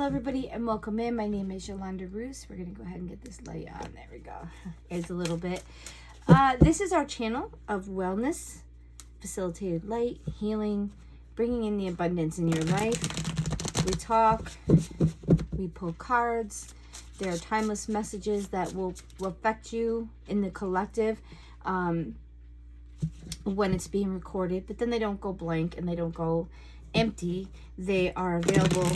Hello everybody and welcome in. My name is Yolanda Roos. We're going to go ahead and get this light on. There we go. It's a little bit. This is our channel of wellness, facilitated light, healing, bringing in the abundance in your life. We talk, we pull cards. There are timeless messages that will affect you in the collective when it's being recorded, but then they don't go blank and they don't go empty. They are available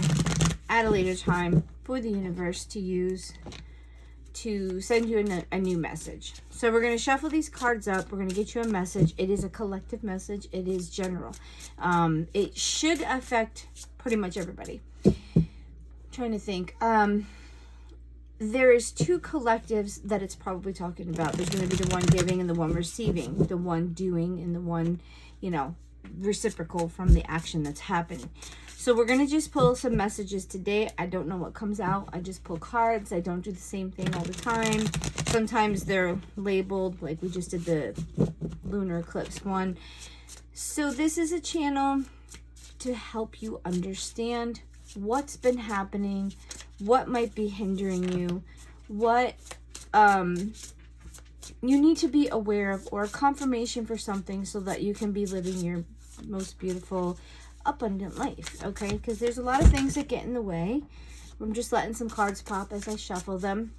at a later time for the universe to use to send you a new message. So we're going to shuffle these cards up. We're going to get you a message. It is a collective message. It is general. It should affect pretty much everybody. I'm trying to think. There is two collectives that it's probably talking about. There's going to be the one giving and the one receiving, the one doing and the one, reciprocal from the action that's happening. So we're going to just pull some messages today. I don't know what comes out. I just pull cards. I don't do the same thing all the time. Sometimes they're labeled, like we just did the lunar eclipse one. So this is a channel to help you understand what's been happening, what might be hindering you, what you need to be aware of, or a confirmation for something so that you can be living your most beautiful, abundant life, okay? Because there's a lot of things that get in the way. I'm just letting some cards pop as I shuffle them.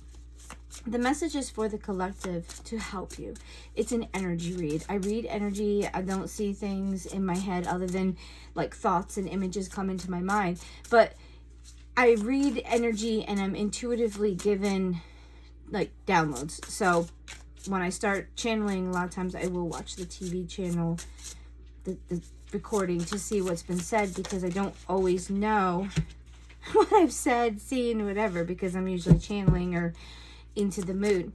The message is for the collective to help you. It's an energy read. I read energy. I don't see things in my head other than like thoughts and images come into my mind. But I read energy and I'm intuitively given like downloads. So when I start channeling, a lot of times I will watch the TV channel, the recording to see what's been said, because I don't always know what I've said, seen, whatever, because I'm usually channeling or into the mood.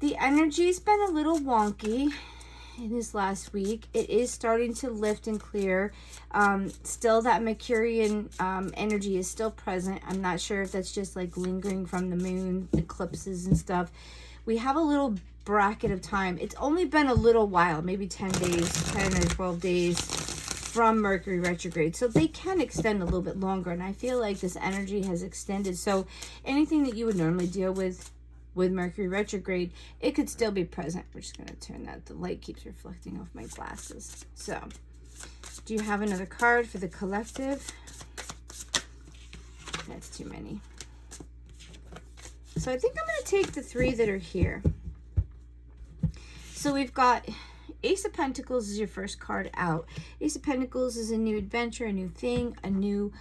The energy's been a little wonky in this last week. It is starting to lift and clear. Still that Mercurian energy is still present. I'm not sure if that's just like lingering from the moon eclipses and stuff. We have a little bracket of time. It's only been a little while, maybe 10 days, 10 or 12 days from Mercury retrograde. So they can extend a little bit longer. And I feel like this energy has extended. So anything that you would normally deal with Mercury retrograde, it could still be present. We're just going to turn that. The light keeps reflecting off my glasses. So do you have another card for the collective? That's too many. So I think I'm going to take the three that are here. So we've got Ace of Pentacles is your first card out. Ace of Pentacles is a new adventure, a new thing, a new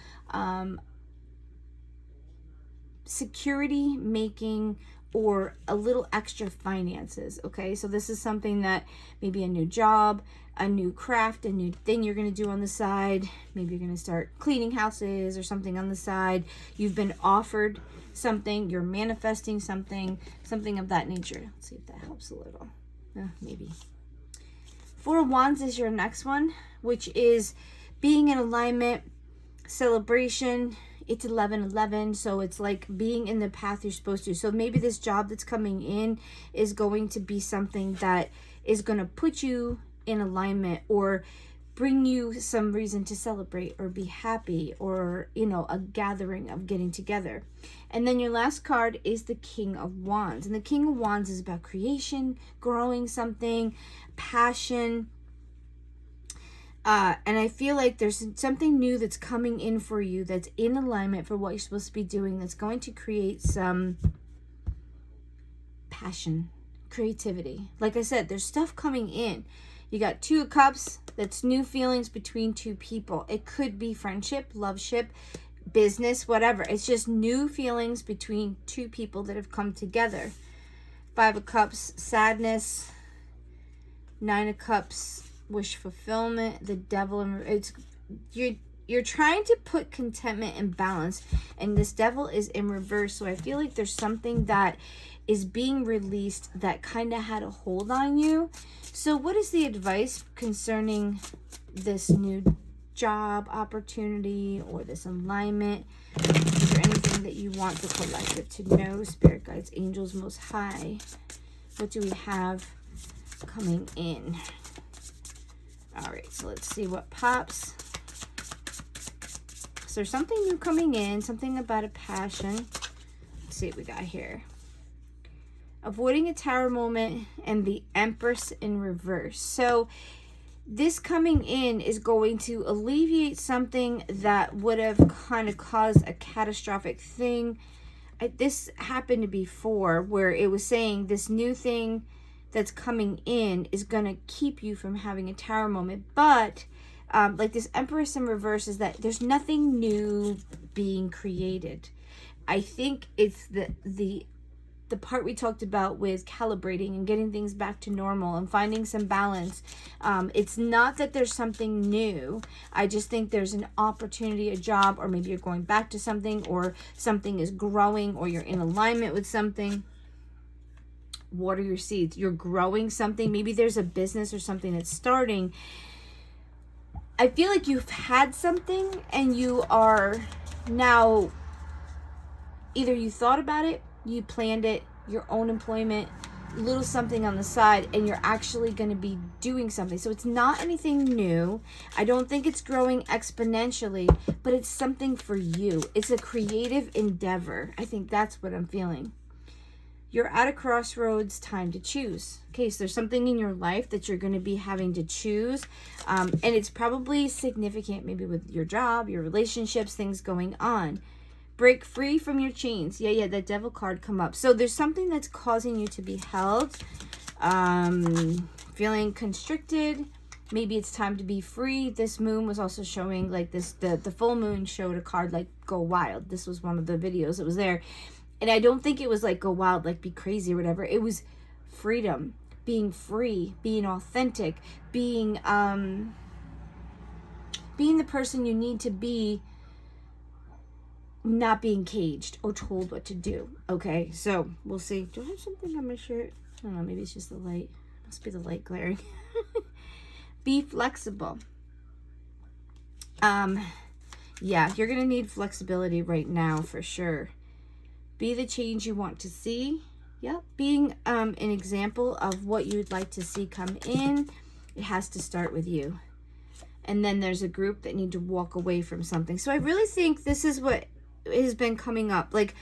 security making, or a little extra finances, okay? So this is something that maybe a new job, a new craft, a new thing you're going to do on the side. Maybe you're going to start cleaning houses or something on the side. You've been offered something, you're manifesting something of that nature. Let's see if that helps a little. Maybe. Four of Wands is your next one, which is being in alignment, celebration. It's 11/11, so it's like being in the path you're supposed to. So maybe this job that's coming in is going to be something that is going to put you in alignment or bring you some reason to celebrate or be happy, or, a gathering of getting together. And then your last card is the King of Wands. And the King of Wands is about creation, growing something, passion. And I feel like there's something new that's coming in for you that's in alignment for what you're supposed to be doing, that's going to create some passion, creativity. Like I said, there's stuff coming in. You got Two of Cups. That's new feelings between two people. It could be friendship, loveship, business, whatever. It's just new feelings between two people that have come together. Five of Cups, sadness. Nine of Cups, wish fulfillment. The Devil. It's you're trying to put contentment and balance, and this Devil is in reverse. So I feel like there's something that is being released that kind of had a hold on you. So what is the advice concerning this new job opportunity or this alignment? Is there anything that you want the collective to know? Spirit guides, angels, most high. What do we have coming in? All right, so let's see what pops. Yes, there's something new coming in, something about a passion. Let's see what we got here. Avoiding a tower moment and the Empress in reverse. So this coming in is going to alleviate something that would have kind of caused a catastrophic thing. This happened before where it was saying this new thing that's coming in is going to keep you from having a tower moment. But like this Empress in reverse is that there's nothing new being created. I think it's the part we talked about with calibrating and getting things back to normal and finding some balance. It's not that there's something new. I just think there's an opportunity, a job, or maybe you're going back to something, or something is growing, or you're in alignment with something. Water your seeds. You're growing something. Maybe there's a business or something that's starting. I feel like you've had something and you are now, either you thought about it, you planned it, your own employment, little something on the side, and you're actually going to be doing something. So it's not anything new. I don't think it's growing exponentially, but it's something for you. It's a creative endeavor. I think that's what I'm feeling. You're at a crossroads, time to choose. Okay, so there's something in your life that you're going to be having to choose. And it's probably significant, maybe with your job, your relationships, things going on. Break free from your chains. Yeah, that Devil card come up. So there's something that's causing you to be held, feeling constricted. Maybe it's time to be free. This moon was also showing like this, the full moon showed a card like go wild. This was one of the videos that was there. And I don't think it was like go wild, like be crazy or whatever. It was freedom, being free, being authentic, being the person you need to be, not being caged or told what to do. Okay, so we'll see. Do I have something on my shirt? I don't know, maybe it's just the light. Must be the light glaring. Be flexible. Yeah, you're gonna need flexibility right now for sure. Be the change you want to see. Yep, being an example of what you'd like to see come in. It has to start with you. And then there's a group that need to walk away from something. So I really think this is what has been coming up. Like,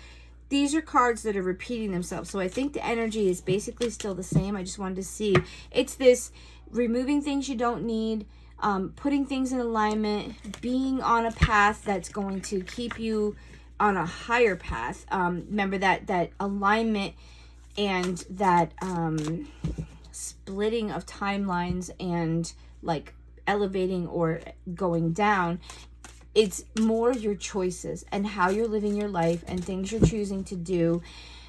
these are cards that are repeating themselves. So I think the energy is basically still the same. I just wanted to see. It's this removing things you don't need, putting things in alignment, being on a path that's going to keep you on a higher path. Remember that alignment and that splitting of timelines and like elevating or going down. It's more your choices and how you're living your life and things you're choosing to do.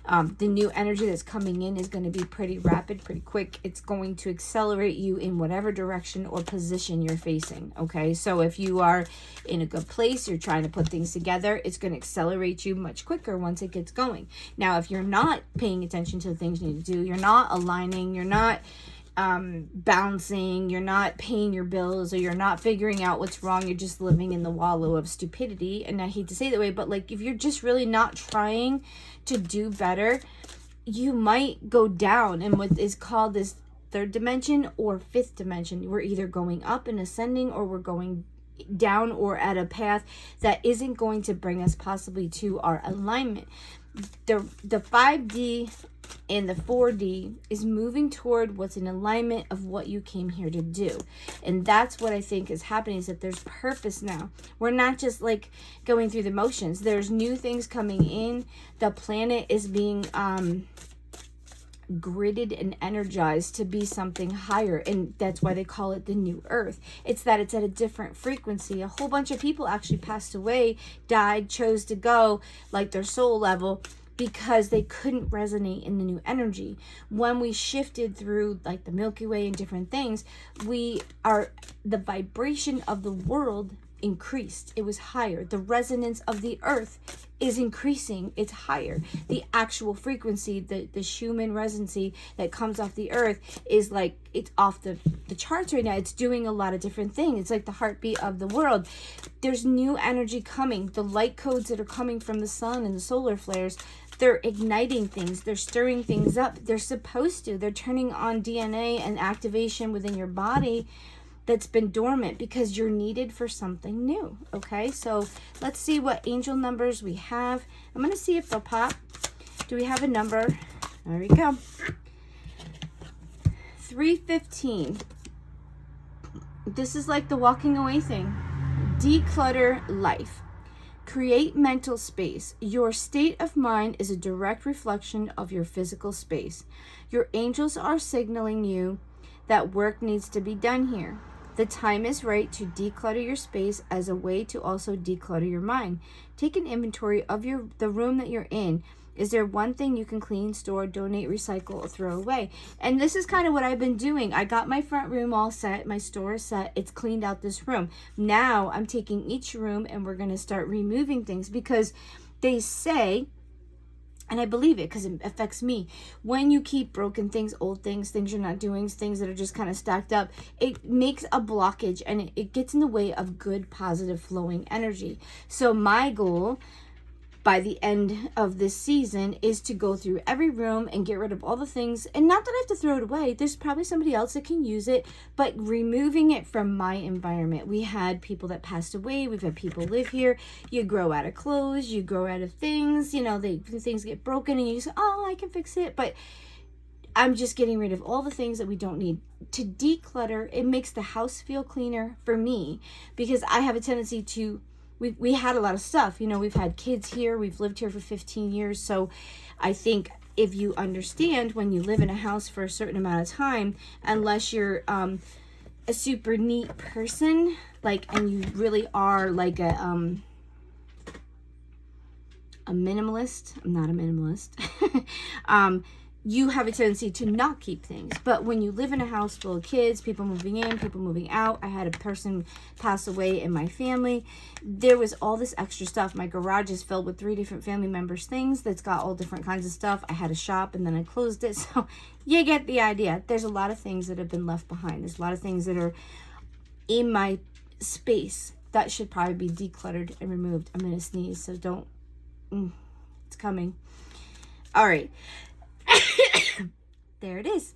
The new energy that's coming in is going to be pretty rapid, pretty quick. It's going to accelerate you in whatever direction or position you're facing. Okay, so if you are in a good place, you're trying to put things together, it's going to accelerate you much quicker once it gets going. Now, if you're not paying attention to the things you need to do, you're not aligning, you're not bouncing, you're not paying your bills, or you're not figuring out what's wrong, you're just living in the wallow of stupidity. And I hate to say it that way, but like if you're just really not trying to do better, you might go down in what is called this third dimension or fifth dimension. We're either going up and ascending, or we're going down or at a path that isn't going to bring us possibly to our alignment. The 5D and the 4D is moving toward what's in alignment of what you came here to do. And that's what I think is happening, is that there's purpose now. We're not just like going through the motions. There's new things coming in. The planet is being gridded and energized to be something higher, and that's why they call it the new earth. It's that it's at a different frequency. A whole bunch of people actually passed away, died, chose to go like their soul level because they couldn't resonate in the new energy. When we shifted through like the Milky Way and different things, the vibration of the world increased. It was higher. The resonance of the earth is increasing. It's higher. The actual frequency, the Schumann resonancy that comes off the earth is like, it's off the charts right now. It's doing a lot of different things. It's like the heartbeat of the world. There's new energy coming. The light codes that are coming from the sun and the solar flares, they're igniting things. They're stirring things up. They're supposed to. They're turning on DNA and activation within your body that's been dormant because you're needed for something new. Okay, so let's see what angel numbers we have. I'm going to see if they'll pop. Do we have a number? There we go. 315. This is like the walking away thing. Declutter life. Create mental space. Your state of mind is a direct reflection of your physical space. Your angels are signaling you that work needs to be done here. The time is right to declutter your space as a way to also declutter your mind. Take an inventory of the room that you're in. Is there one thing you can clean, store, donate, recycle, or throw away? And this is kind of what I've been doing. I got my front room all set. My store is set. It's cleaned out this room. Now I'm taking each room and we're going to start removing things because they say, and I believe it because it affects me, when you keep broken things, old things, things you're not doing, things that are just kind of stacked up, it makes a blockage and it gets in the way of good, positive, flowing energy. So my goal by the end of this season is to go through every room and get rid of all the things. And not that I have to throw it away. There's probably somebody else that can use it, but removing it from my environment. We had people that passed away. We've had people live here. You grow out of clothes. You grow out of things. You know, things get broken and you say, oh, I can fix it. But I'm just getting rid of all the things that we don't need. To declutter, it makes the house feel cleaner for me because I have a tendency to we had a lot of stuff. You know, we've had kids here. We've lived here for 15 years. So I think if you understand when you live in a house for a certain amount of time, unless you're a super neat person, like, and you really are like a minimalist. I'm not a minimalist. You have a tendency to not keep things. But when you live in a house full of kids, people moving in, people moving out, I had a person pass away in my family. There was all this extra stuff. My garage is filled with 3 different family members' things that's got all different kinds of stuff. I had a shop and then I closed it. So you get the idea. There's a lot of things that have been left behind. There's a lot of things that are in my space that should probably be decluttered and removed. I'm going to sneeze, so don't. It's coming. All right. There it is.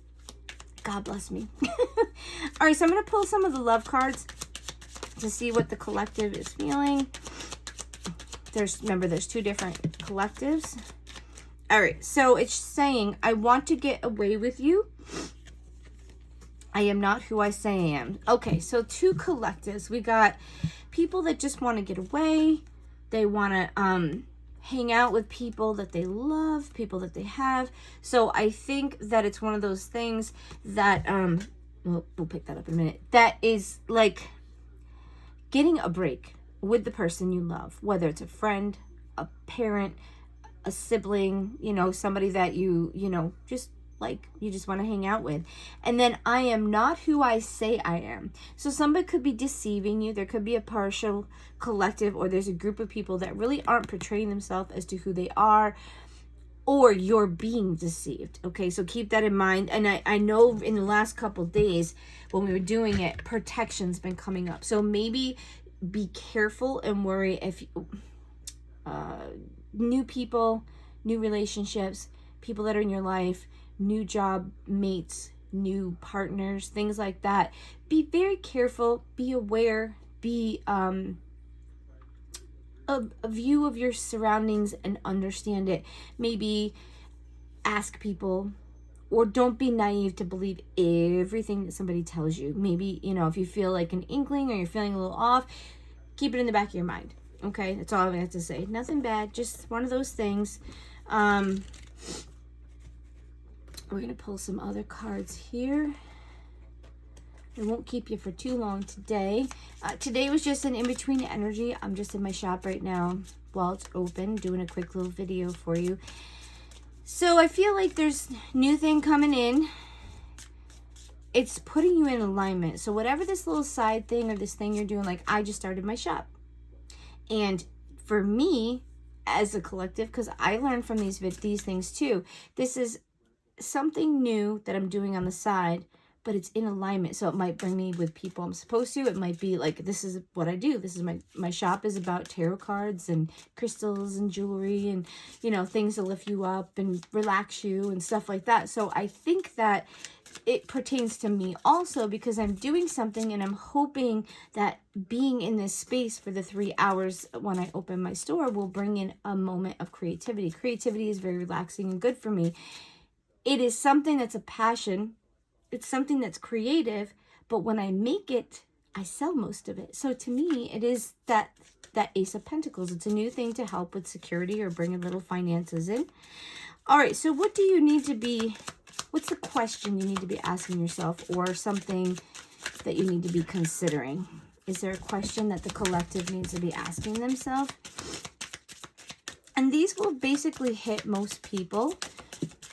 God bless me. All right, so I'm going to pull some of the love cards to see what the collective is feeling. Remember, there's 2 different collectives. All right, so it's saying, I want to get away with you. I am not who I say I am. Okay, so 2 collectives. We got people that just want to get away. They want to hang out with people that they love, people that they have. So I think that it's one of those things that, we'll pick that up in a minute, that is like getting a break with the person you love, whether it's a friend, a parent, a sibling, you know, somebody that you know, just like you just want to hang out with. And then I am not who I say I am. So somebody could be deceiving you. There could be a partial collective, or there's a group of people that really aren't portraying themselves as to who they are, or you're being deceived. Okay, so keep that in mind. And I know in the last couple of days when we were doing it, protection's been coming up. So maybe be careful and worry if new people, new relationships, people that are in your life, new job mates, new partners, things like that. Be very careful, be aware, be a view of your surroundings and understand it. Maybe ask people, or don't be naive to believe everything that somebody tells you. Maybe, you know, if you feel like an inkling or you're feeling a little off, keep it in the back of your mind. Okay, that's all I have to say. Nothing bad, just one of those things. We're going to pull some other cards here. I won't keep you for too long today. Today was just an in-between energy. I'm just in my shop right now while it's open, doing a quick little video for you. So I feel like there's new thing coming in. It's putting you in alignment. So whatever this little side thing or this thing you're doing, like I just started my shop. And for me, as a collective, because I learned from these things too, this is something new that I'm doing on the side, but it's in alignment. So it might bring me with people I'm supposed to. It might be like, this is what I do. This is my shop is about tarot cards and crystals and jewelry and, you know, things to lift you up and relax you and stuff like that. So I think that it pertains to me also, because I'm doing something and I'm hoping that being in this space for the 3 hours when I open my store will bring in a moment of creativity. Creativity is very relaxing and good for me. It is something that's a passion. It's something that's creative, but when I make it, I sell most of it. So to me, it is that Ace of Pentacles. It's a new thing to help with security or bring a little finances in. All right, so what do you need to be, what's the question you need to be asking yourself, or something that you need to be considering? Is there a question that the collective needs to be asking themselves? And these will basically hit most people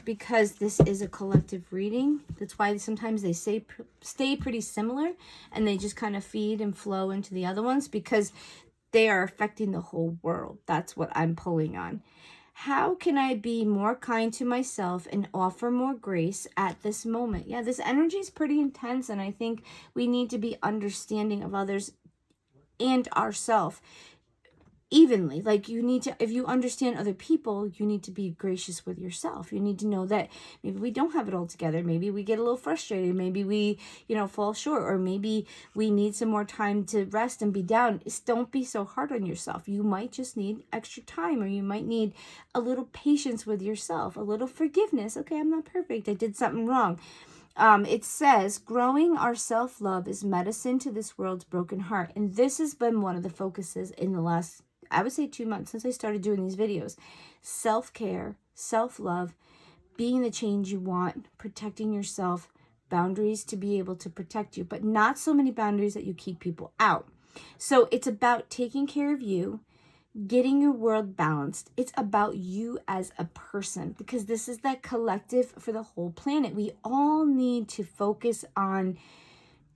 because this is a collective reading. That's why sometimes they stay pretty similar and they just kind of feed and flow into the other ones, because they are affecting the whole world. That's what I'm pulling on. How can I be more kind to myself and offer more grace at this moment? Yeah, this energy is pretty intense, and I think we need to be understanding of others and ourselves evenly. Like, you need to, if you understand other people, you need to be gracious with yourself. You need to know that maybe we don't have it all together. Maybe we get a little frustrated. Maybe we, fall short, or maybe we need some more time to rest and be down. Don't be so hard on yourself. You might just need extra time, or you might need a little patience with yourself, a little forgiveness. Okay, I'm not perfect. I did something wrong. It says, growing our self-love is medicine to this world's broken heart. And this has been one of the focuses in the last, I would say, 2 months since I started doing these videos. Self-care, self-love, being the change you want, protecting yourself, boundaries to be able to protect you, but not so many boundaries that you keep people out. So it's about taking care of you, getting your world balanced. It's about you as a person, because this is that collective for the whole planet. We all need to focus on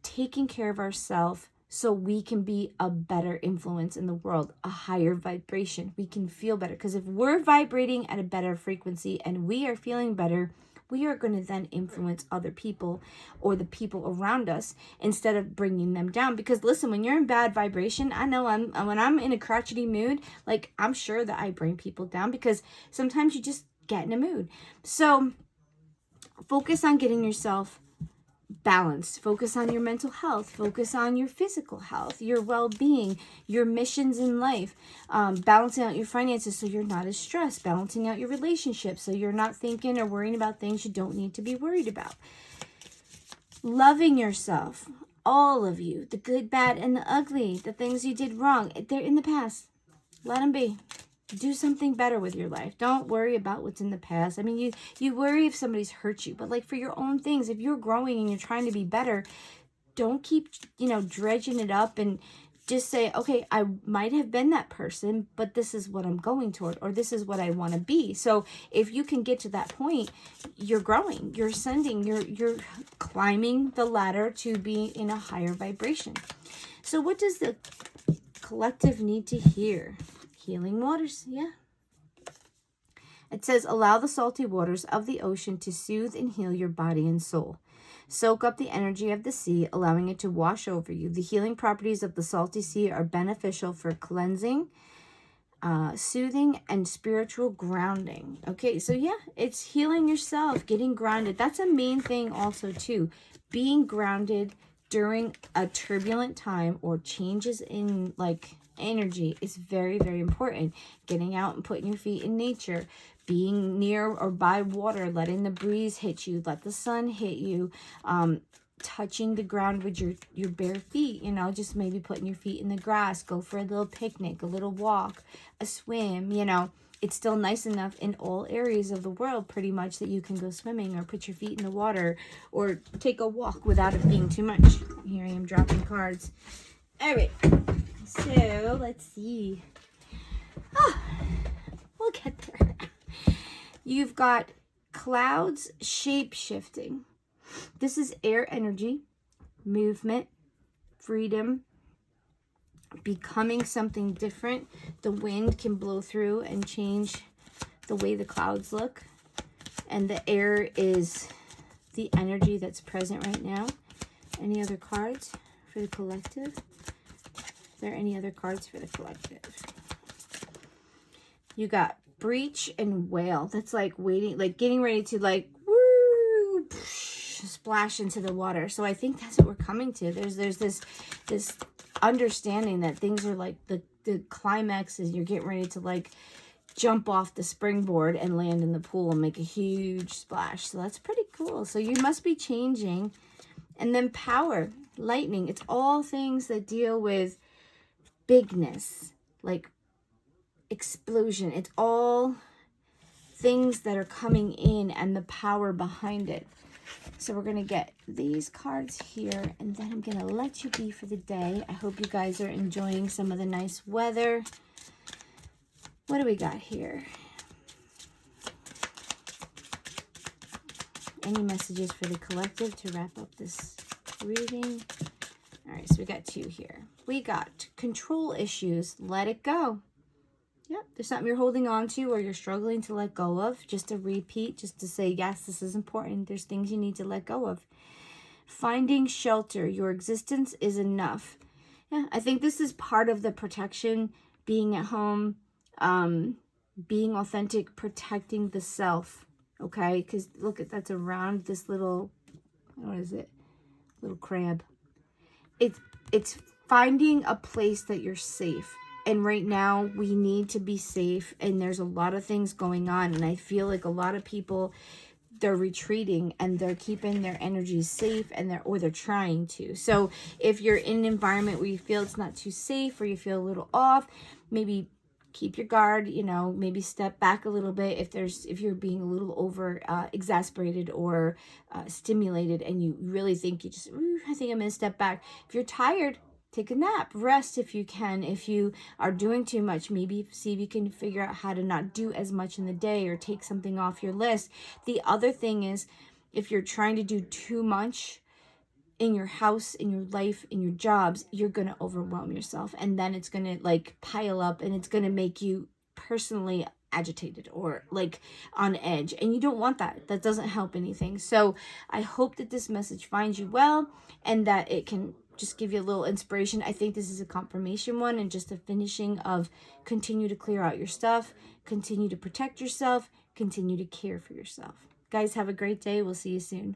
taking care of ourselves so we can be a better influence in the world, a higher vibration. We can feel better, because if we're vibrating at a better frequency and we are feeling better, we are going to then influence other people or the people around us instead of bringing them down. Because listen, when you're in bad vibration, I know when I'm in a crotchety mood, like, I'm sure that I bring people down, because sometimes you just get in a mood. So focus on getting yourself balanced. Focus on your mental health. Focus on your physical health, your well-being, your missions in life, balancing out your finances so you're not as stressed, balancing out your relationships so you're not thinking or worrying about things you don't need to be worried about. Loving yourself, all of you, the good, bad, and the ugly, the things you did wrong, they're in the past. Let them be. Do something better with your life. Don't worry about what's in the past. I mean, you worry if somebody's hurt you, but like, for your own things, if you're growing and you're trying to be better, don't keep, dredging it up, and just say, okay, I might have been that person, but this is what I'm going toward, or this is what I want to be. So if you can get to that point, you're growing, you're ascending, you're climbing the ladder to be in a higher vibration. So what does the collective need to hear? Healing waters, yeah. It says, allow the salty waters of the ocean to soothe and heal your body and soul. Soak up the energy of the sea, allowing it to wash over you. The healing properties of the salty sea are beneficial for cleansing, soothing, and spiritual grounding. Okay, so yeah, it's healing yourself, getting grounded. That's a main thing also too. Being grounded during a turbulent time or changes in energy is very, very important. Getting out and putting your feet in nature, being near or by water, letting the breeze hit you, let the sun hit you, touching the ground with your bare feet, just maybe putting your feet in the grass, go for a little picnic, a little walk, a swim, It's still nice enough in all areas of the world pretty much that you can go swimming or put your feet in the water or take a walk without it being too much. Here I am dropping cards. All right. So, let's see. We'll get there. You've got clouds shape-shifting. This is air energy, movement, freedom, becoming something different. The wind can blow through and change the way the clouds look. And the air is the energy that's present right now. Any other cards for the collective? Are there any other cards for the collective? You got breach and whale. That's like waiting, like getting ready to woo, splash into the water. So I think that's what we're coming to. There's this understanding that things are like the climax is you're getting ready to like jump off the springboard and land in the pool and make a huge splash. So that's pretty cool. So you must be changing. And then power, lightning. It's all things that deal with bigness, like explosion. It's all things that are coming in and the power behind it. So we're going to get these cards here, and then I'm going to let you be for the day. I hope you guys are enjoying some of the nice weather. What do we got here? Any messages for the collective to wrap up this reading? All right, so we got 2 here. We got control issues. Let it go. Yep, there's something you're holding on to or you're struggling to let go of. Just to repeat, just to say, yes, this is important. There's things you need to let go of. Finding shelter. Your existence is enough. Yeah, I think this is part of the protection, being at home, being authentic, protecting the self. Okay, because look at that's around this little, what is it? Little crab. It's finding a place that you're safe. And right now we need to be safe, and there's a lot of things going on, and I feel like a lot of people, they're retreating and they're keeping their energies safe, and they're trying to. So if you're in an environment where you feel it's not too safe or you feel a little off, maybe keep your guard, you know, maybe step back a little bit if you're being a little over exasperated or stimulated, and you really think you just, I think I'm gonna step back. If you're tired, take a nap, rest if you can. If you are doing too much, maybe see if you can figure out how to not do as much in the day or take something off your list. The other thing is, if you're trying to do too much in your house, in your life, in your jobs, you're going to overwhelm yourself. And then it's going to like pile up, and it's going to make you personally agitated or like on edge. And you don't want that. That doesn't help anything. So I hope that this message finds you well, and that it can just give you a little inspiration. I think this is a confirmation one, and just a finishing of continue to clear out your stuff, continue to protect yourself, continue to care for yourself. Guys, have a great day. We'll see you soon.